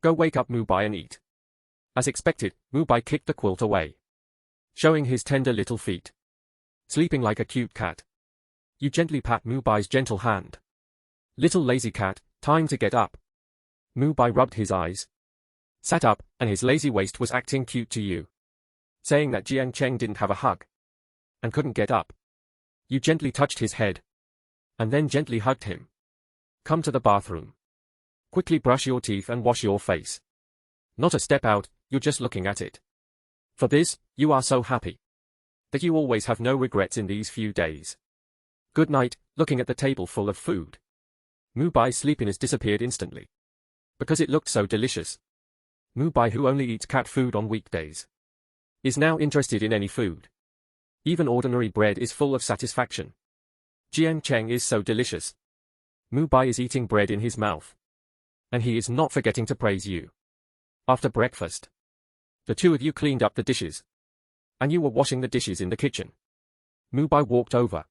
Go wake up Mubai and eat. As expected, Mubai kicked the quilt away, showing his tender little feet. Sleeping like a cute cat. You gently pat Mubai's gentle hand. Little lazy cat, time to get up. Mubai rubbed his eyes, sat up, and his lazy waist was acting cute to you, saying that Jiang Cheng didn't have a hug and couldn't get up. You gently touched his head, and then gently hugged him. Come to the bathroom. Quickly brush your teeth and wash your face. Not a step out, you're just looking at it. For this, you are so happy that you always have no regrets in these few days. Good night, looking at the table full of food. Mubai's sleepiness disappeared instantly, because it looked so delicious. Mubai, who only eats cat food on weekdays, is now interested in any food. Even ordinary bread is full of satisfaction. Jiang Cheng is so delicious. Mubai is eating bread in his mouth, and he is not forgetting to praise you. After breakfast, the two of you cleaned up the dishes, and you were washing the dishes in the kitchen. Mubai walked over.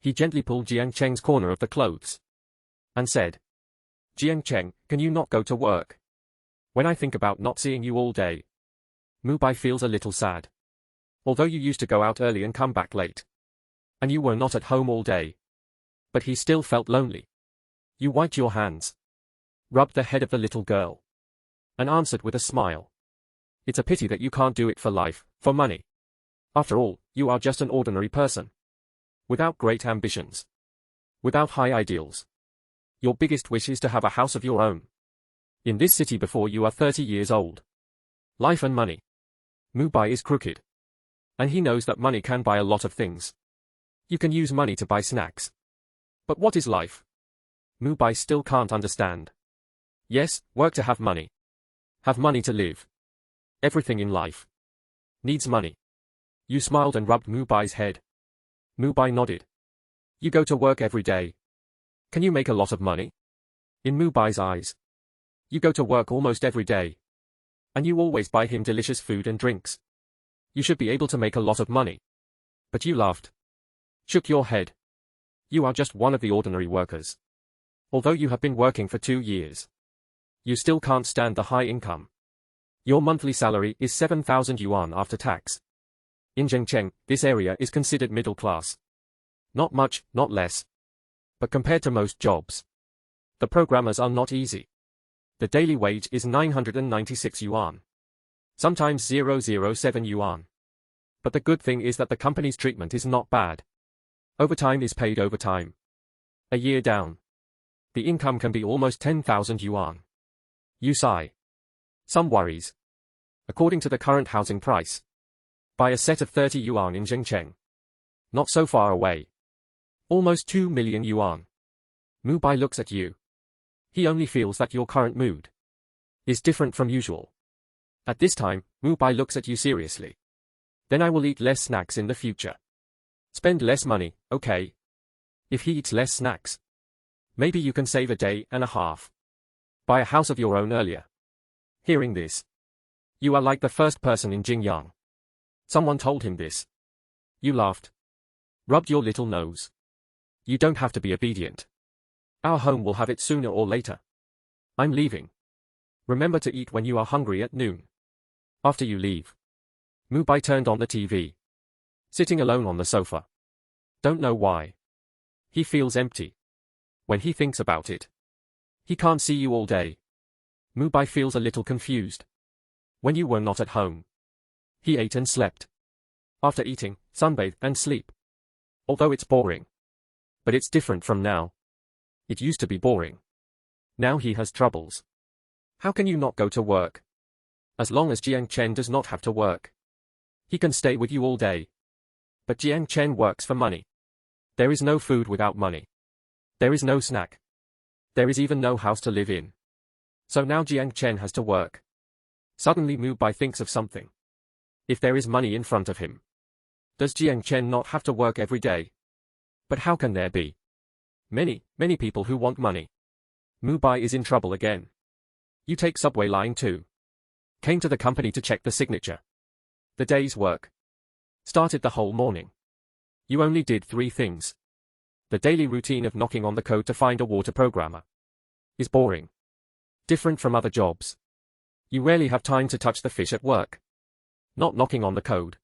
He gently pulled Jiang Cheng's corner of the clothes and said, Jiang Cheng, can you not go to work? When I think about not seeing you all day, Mubai feels a little sad. Although you used to go out early and come back late, and you were not at home all day, but he still felt lonely. You wiped your hands, rubbed the head of the little girl, and answered with a smile. It's a pity that you can't do it for life, for money. After all, you are just an ordinary person, without great ambitions, without high ideals. Your biggest wish is to have a house of your own in this city before you are 30 years old. Life and money. Mubai is crooked, and he knows that money can buy a lot of things. You can use money to buy snacks. But what is life? Mubai still can't understand. Yes, work to have money. Have money to live. Everything in life needs money. You smiled and rubbed Mubai's head. Mubai nodded. You go to work every day. Can you make a lot of money? In Mubai's eyes, you go to work almost every day, and you always buy him delicious food and drinks. You should be able to make a lot of money. But you laughed, shook your head. You are just one of the ordinary workers. Although you have been working for 2 years, you still can't stand the high income. Your monthly salary is 7,000 yuan after tax. In Zhengcheng, this area is considered middle class. Not much, not less. But compared to most jobs, the programmers are not easy. The daily wage is 996 yuan. Sometimes 007 yuan. But the good thing is that the company's treatment is not bad. Overtime is paid overtime. A year down, the income can be almost 10,000 yuan. You sigh. Some worries. According to the current housing price, buy a set of 30 yuan in Zhengcheng. Not so far away. Almost 2 million yuan. Mubai looks at you. He only feels that your current mood is different from usual. At this time, Mubai looks at you seriously. Then I will eat less snacks in the future. Spend less money, okay? If he eats less snacks, maybe you can save a day and a half. Buy a house of your own earlier. Hearing this, you are like the first person in Jingyang. Someone told him this. You laughed, rubbed your little nose. You don't have to be obedient. Our home will have it sooner or later. I'm leaving. Remember to eat when you are hungry at noon. After you leave. Mubai turned on the TV. Sitting alone on the sofa. Don't know why. He feels empty. When he thinks about it. He can't see you all day. Mubai feels a little confused. When you were not at home, he ate and slept. After eating, sunbathe and sleep. Although it's boring. But it's different from now. It used to be boring. Now he has troubles. How can you not go to work? As long as Jiang Chen does not have to work, he can stay with you all day. But Jiang Chen works for money. There is no food without money. There is no snack. There is even no house to live in. So now Jiang Chen has to work. Suddenly Mubai thinks of something. If there is money in front of him, does Jiang Chen not have to work every day? But how can there be many people who want money? Mubai is in trouble again. You take subway line 2. Came to the company to check the signature. The day's work started the whole morning. You only did 3 things. The daily routine of knocking on the code to find a water programmer is boring. Different from other jobs. You rarely have time to touch the fish at work. Not knocking on the code.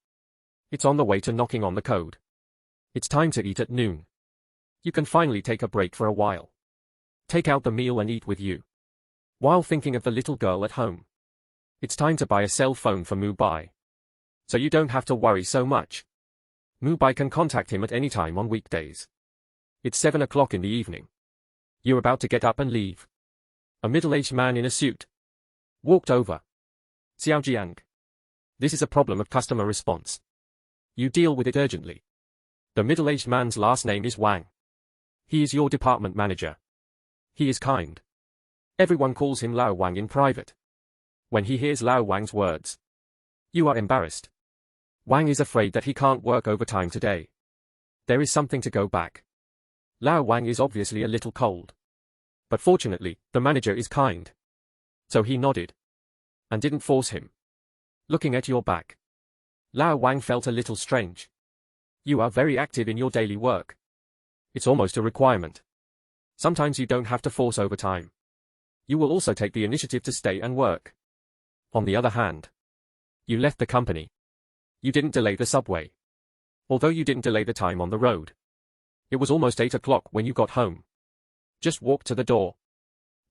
It's on the way to knocking on the code. It's time to eat at noon. You can finally take a break for a while. Take out the meal and eat with you. While thinking of the little girl at home. It's time to buy a cell phone for Mubai. So you don't have to worry so much. Mubai can contact him at any time on weekdays. It's 7 o'clock in the evening. You're about to get up and leave. A middle-aged man in a suit walked over. Xiao Jiang. This is a problem of customer response. You deal with it urgently. The middle-aged man's last name is Wang. He is your department manager. He is kind. Everyone calls him Lao Wang in private. When he hears Lao Wang's words, you are embarrassed. Wang is afraid that he can't work overtime today. There is something to go back. Lao Wang is obviously a little cold. But fortunately, the manager is kind. So he nodded. And didn't force him. Looking at your back. Lao Wang felt a little strange. You are very active in your daily work. It's almost a requirement. Sometimes you don't have to force overtime. You will also take the initiative to stay and work. On the other hand, you left the company. You didn't delay the subway. Although you didn't delay the time on the road. It was almost 8 o'clock when you got home. Just walked to the door.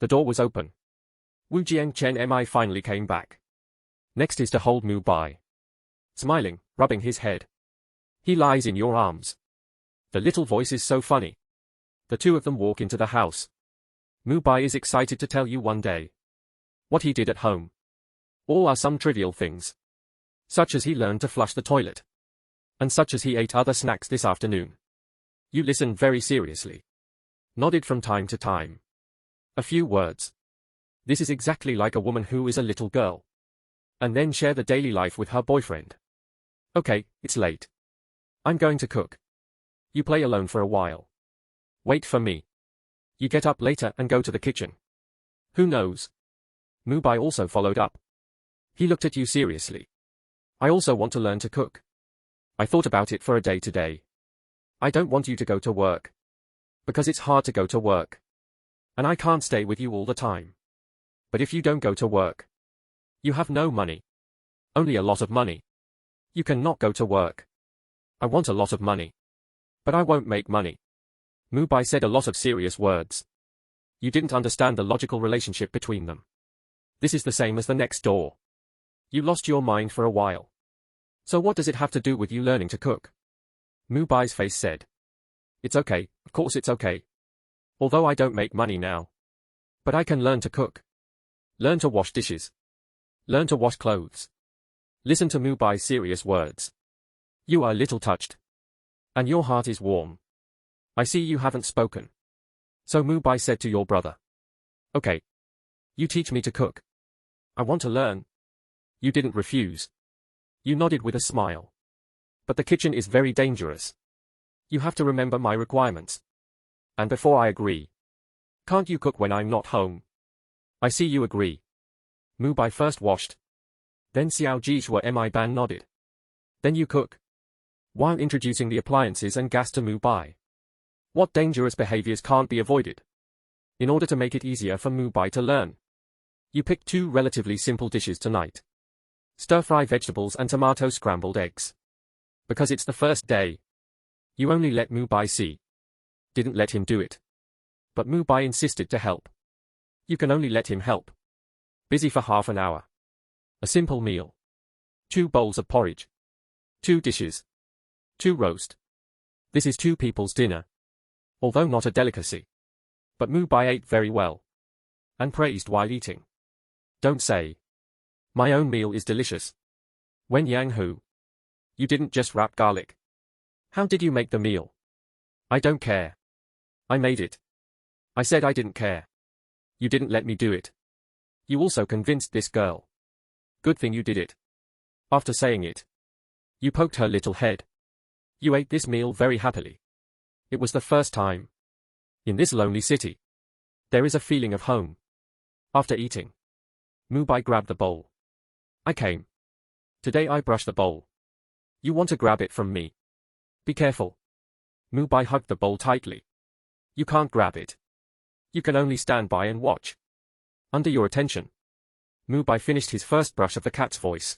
The door was open. Wu Jiangchen Mi finally came back. Next is to hold Mubai. Smiling, rubbing his head. He lies in your arms. The little voice is so funny. The two of them walk into the house. Mubai is excited to tell you one day what he did at home. All are some trivial things. Such as he learned to flush the toilet. And such as he ate other snacks this afternoon. You listen very seriously. Nodded from time to time. A few words. This is exactly like a woman who is a little girl. And then share the daily life with her boyfriend. Okay, it's late. I'm going to cook. You play alone for a while. Wait for me. You get up later and go to the kitchen. Who knows? Mubai also followed up. He looked at you seriously. I also want to learn to cook. I thought about it for a day today. I don't want you to go to work. Because it's hard to go to work. And I can't stay with you all the time. But if you don't go to work, you have no money. Only a lot of money. You cannot go to work. I want a lot of money. But I won't make money. Mubai said a lot of serious words. You didn't understand the logical relationship between them. This is the same as the next door. You lost your mind for a while. So what does it have to do with you learning to cook? Mubai's face said. It's okay, of course it's okay. Although I don't make money now. But I can learn to cook. Learn to wash dishes. Learn to wash clothes. Listen to Mubai's serious words. You are a little touched. And your heart is warm. I see you haven't spoken. So Mubai said to your brother. Okay. You teach me to cook. I want to learn. You didn't refuse. You nodded with a smile. But the kitchen is very dangerous. You have to remember my requirements. And before I agree. Can't you cook when I'm not home? I see you agree. Mubai first washed. Then Xiao Jishua Mi Ban nodded. Then you cook. While introducing the appliances and gas to Mubai. What dangerous behaviors can't be avoided? In order to make it easier for Mubai to learn. You pick two relatively simple dishes tonight. Stir-fry vegetables and tomato scrambled eggs. Because it's the first day. You only let Mubai see. Didn't let him do it. But Mubai insisted to help. You can only let him help. Busy for half an hour. A simple meal. 2 bowls of porridge. 2 dishes. 2 roast. This is 2 people's dinner. Although not a delicacy. But Mubai ate very well. And praised while eating. Don't say. My own meal is delicious. Wen Yang Hu. You didn't just wrap garlic. How did you make the meal? I don't care. I made it. I said I didn't care. You didn't let me do it. You also convinced this girl. Good thing you did it. After saying it. You poked her little head. You ate this meal very happily. It was the first time. In this lonely city. There is a feeling of home. After eating. Mubai grabbed the bowl. I came. Today I brush the bowl. You want to grab it from me. Be careful. Mubai hugged the bowl tightly. You can't grab it. You can only stand by and watch. Under your attention. Mubai finished his first brush of the cat's voice.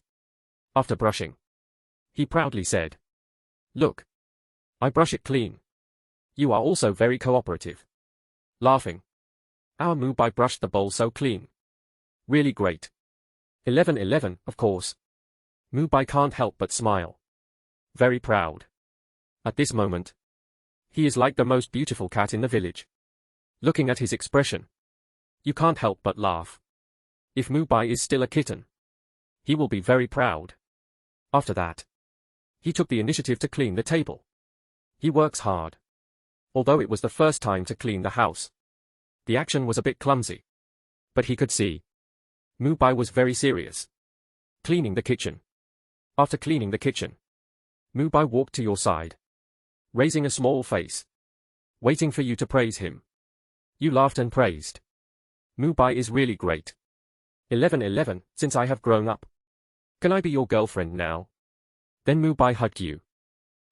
After brushing, he proudly said, "Look. I brush it clean. You are also very cooperative." Laughing, our Mubai brushed the bowl so clean. Really great. 11:11, of course. Mubai can't help but smile. Very proud. At this moment, he is like the most beautiful cat in the village. Looking at his expression, you can't help but laugh. If Mubai is still a kitten, he will be very proud. After that, he took the initiative to clean the table. He works hard. Although it was the first time to clean the house, the action was a bit clumsy. But he could see Mubai was very serious. Cleaning the kitchen. After cleaning the kitchen, Mubai walked to your side, raising a small face, waiting for you to praise him. You laughed and praised. Mubai is really great. 11:11, since I have grown up, can I be your girlfriend now? Then Mubai hugged you,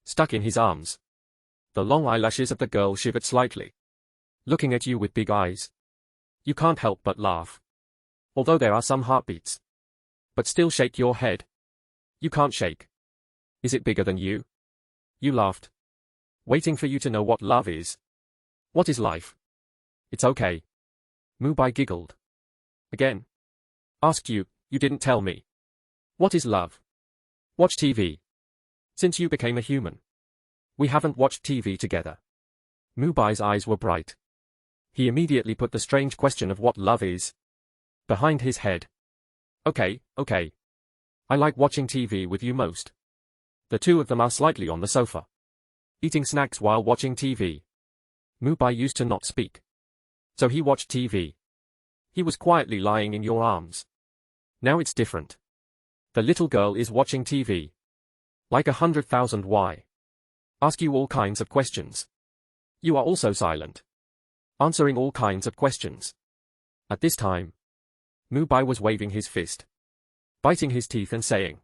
stuck in his arms. The long eyelashes of the girl shivered slightly, looking at you with big eyes. You can't help but laugh. Although there are some heartbeats. But still shake your head. You can't shake. Is it bigger than you? You laughed, waiting for you to know what love is. What is life? It's okay. Mubai giggled. Again. Asked you, you didn't tell me. What is love? Watch TV. Since you became a human, we haven't watched TV together. Mubai's eyes were bright. He immediately put the strange question of what love is behind his head. Okay. I like watching TV with you most. The two of them are slightly on the sofa, eating snacks while watching TV. Mubai used to not speak, so he watched TV. He was quietly lying in your arms. Now it's different. The little girl is watching TV. Like 100,000 why? Ask you all kinds of questions. You are also silent, answering all kinds of questions. At this time, Mubai was waving his fist, biting his teeth and saying,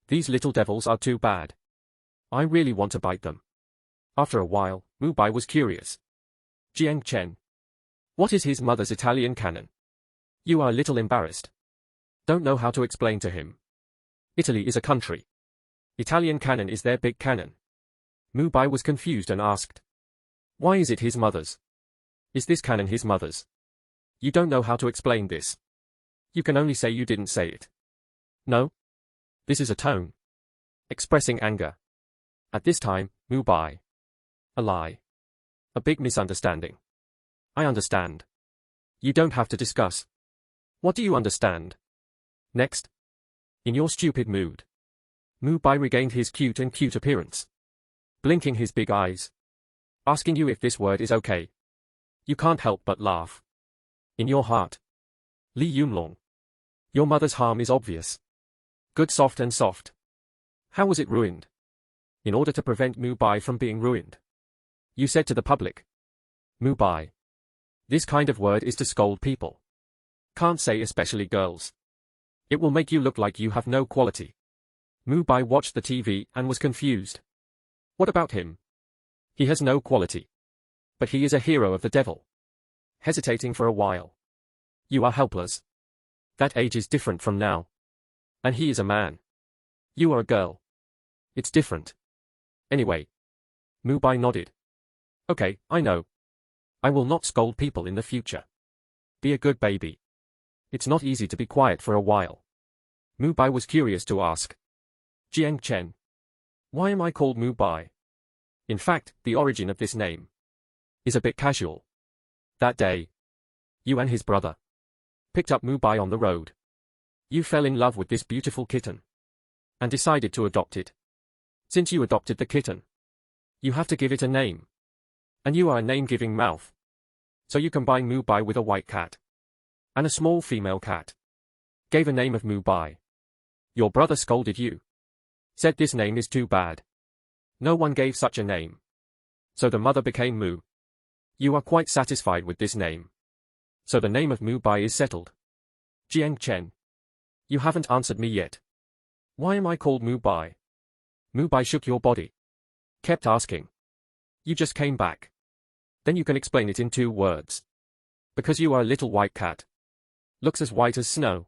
"These little devils are too bad. I really want to bite them." After a while, Mubai was curious. Jiang Chen. What is his mother's Italian canon? You are a little embarrassed. Don't know how to explain to him. Italy is a country. Italian canon is their big canon. Mubai was confused and asked, "Why is it his mother's? Is this canon his mother's? You don't know how to explain this. You can only say you didn't say it." No? This is a tone expressing anger. At this time, Mubai. A lie. A big misunderstanding. I understand. You don't have to discuss. What do you understand? Next. In your stupid mood. Mubai regained his cute appearance, blinking his big eyes, asking you if this word is okay. You can't help but laugh. In your heart. Li Yunlong. Your mother's harm is obvious. Good soft. How was it ruined? In order to prevent Mubai from being ruined, you said to the public, "Mubai. This kind of word is to scold people. Can't say especially girls. It will make you look like you have no quality." Mubai watched the TV and was confused. What about him? He has no quality. But he is a hero of the devil. Hesitating for a while. You are helpless. That age is different from now. And he is a man. You are a girl. It's different. Anyway. Mubai nodded. Okay, I know. I will not scold people in the future. Be a good baby. It's not easy to be quiet for a while. Mubai was curious to ask. Jiang Chen. Why am I called Mubai? In fact, the origin of this name is a bit casual. That day, you and his brother picked up Mubai on the road. You fell in love with this beautiful kitten and decided to adopt it. Since you adopted the kitten, you have to give it a name. And you are a name-giving mouth. So you combine Mubai with a white cat and a small female cat. Gave a name of Mubai. Your brother scolded you. Said this name is too bad. No one gave such a name. So the mother became Mu. You are quite satisfied with this name. So the name of Mubai is settled. Jiang Chen. You haven't answered me yet. Why am I called Mubai? Mubai shook your body. Kept asking. You just came back. Then you can explain it in 2 words. Because you are a little white cat. Looks as white as snow.